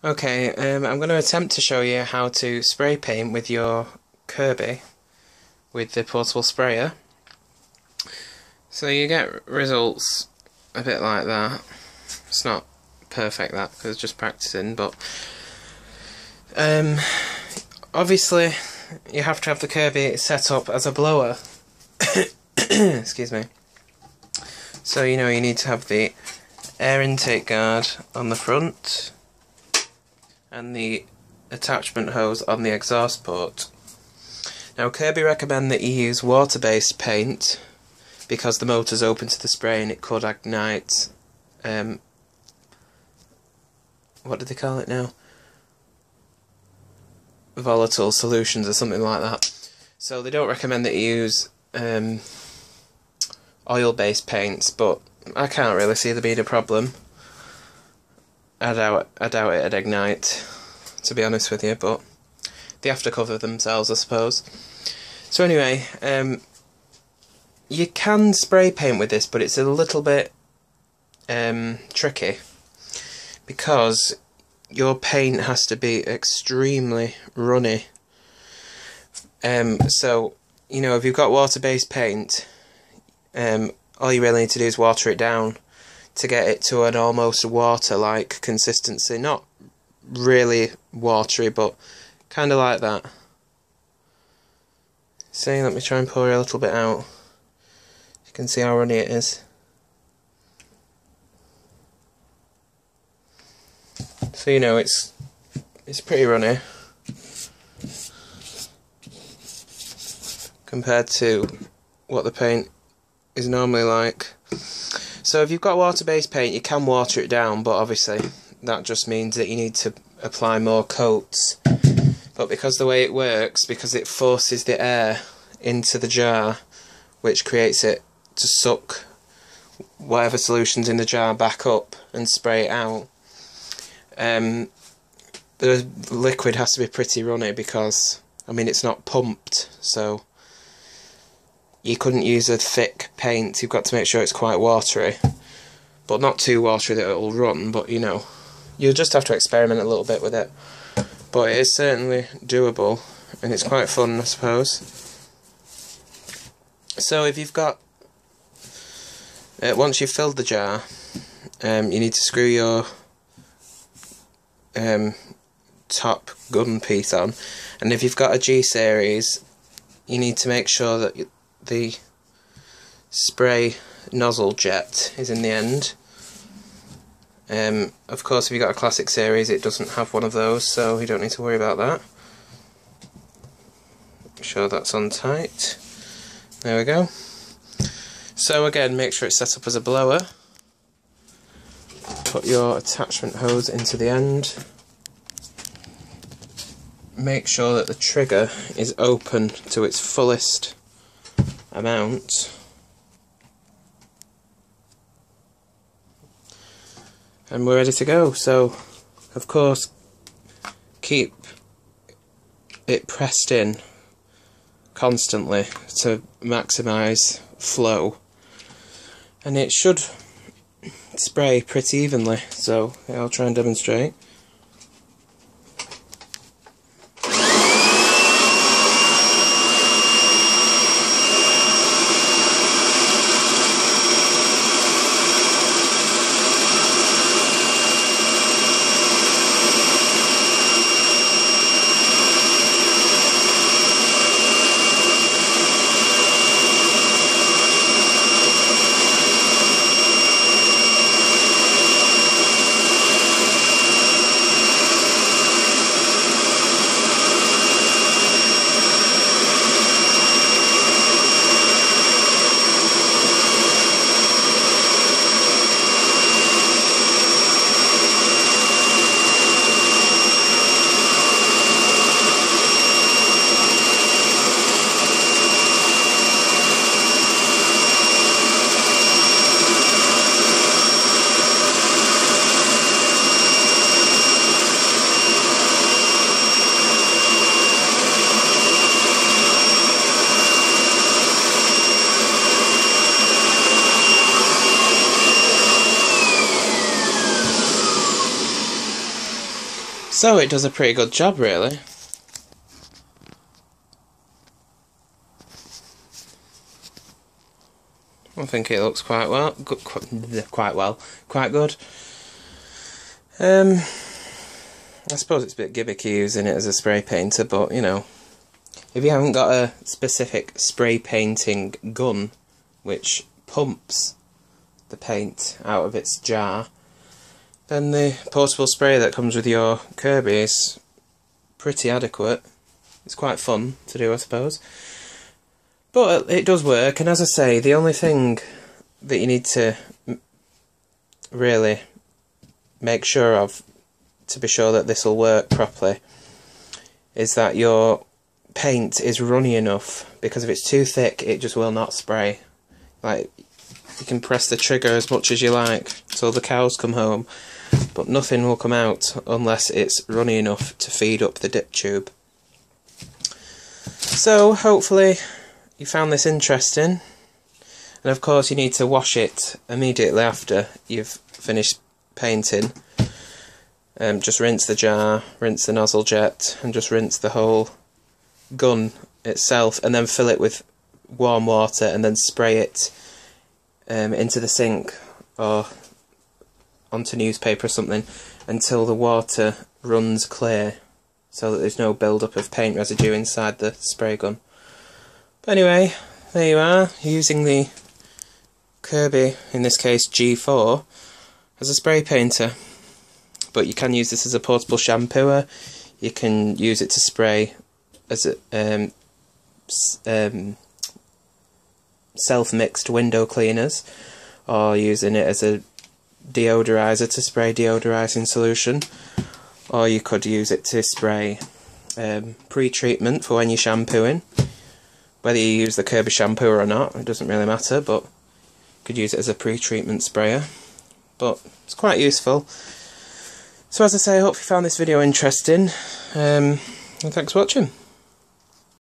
Okay, I'm going to attempt to show you how to spray paint with your Kirby with the portable sprayer. So you get results a bit like that. It's not perfect that, because it's just practicing, but obviously you have to have the Kirby set up as a blower. Excuse me. So you need to have the air intake guard on the front and the attachment hose on the exhaust port. Now Kirby recommend that you use water-based paint because the motor's open to the spray and it could ignite, what do they call it now? Volatile solutions or something like that. So they don't recommend that you use oil-based paints, but I can't really see there being a problem. I doubt it'd ignite, to be honest with you, but they have to cover themselves, I suppose. So anyway, you can spray paint with this, but it's a little bit tricky because your paint has to be extremely runny. So, if you've got water-based paint, all you really need to do is water it down to get it to an almost water-like consistency. Not really watery, but kind of like that. See, let me try and pour a little bit out. You can see how runny it is. So it's pretty runny compared to what the paint is normally like. So if you've got water-based paint, you can water it down, but obviously that just means that you need to apply more coats. But because the way it works, because it forces the air into the jar, which creates it to suck whatever solution's in the jar back up and spray it out, the liquid has to be pretty runny because, it's not pumped, so you couldn't use a thick paint. You've got to make sure it's quite watery, but not too watery that it'll run, but you'll just have to experiment a little bit with it. But it is certainly doable, and it's quite fun, I suppose. So if you've got, once you've filled the jar, you need to screw your top gun piece on, and if you've got a G-series, you need to make sure that the spray nozzle jet is in the end. Of course, if you've got a classic series, it doesn't have one of those, so you don't need to worry about that. Make sure that's on tight. There we go. So again, make sure it's set up as a blower. Put your attachment hose into the end. Make sure that the trigger is open to its fullest amount. And we're ready to go. So, of course, keep it pressed in constantly to maximise flow. And it should spray pretty evenly, so I'll try and demonstrate. So it does a pretty good job, really. I think it looks quite good. I suppose it's a bit gimmicky using it as a spray painter, but you know, if you haven't got a specific spray painting gun which pumps the paint out of its jar, then the portable spray that comes with your Kirby is pretty adequate. It's quite fun to do, I suppose. But it does work, and as I say, the only thing that you need to really make sure of to be sure that this will work properly is that your paint is runny enough, because if it's too thick it just will not spray. Like, you can press the trigger as much as you like till the cows come home, but nothing will come out unless it's runny enough to feed up the dip tube. So hopefully you found this interesting, and of course you need to wash it immediately after you've finished painting. Just rinse the jar, rinse the nozzle jet, and just rinse the whole gun itself, and then fill it with warm water and then spray it into the sink or onto newspaper or something until the water runs clear, so that there's no build-up of paint residue inside the spray gun. But anyway, there you are, using the Kirby, in this case G4, as a spray painter. But you can use this as a portable shampooer, you can use it to spray as a self-mixed window cleaners, or using it as a deodorizer to spray deodorizing solution, or you could use it to spray pre-treatment for when you're shampooing. Whether you use the Kirby shampooer or not, it doesn't really matter, but you could use it as a pre-treatment sprayer. But it's quite useful. So as I say, I hope you found this video interesting, and thanks for watching.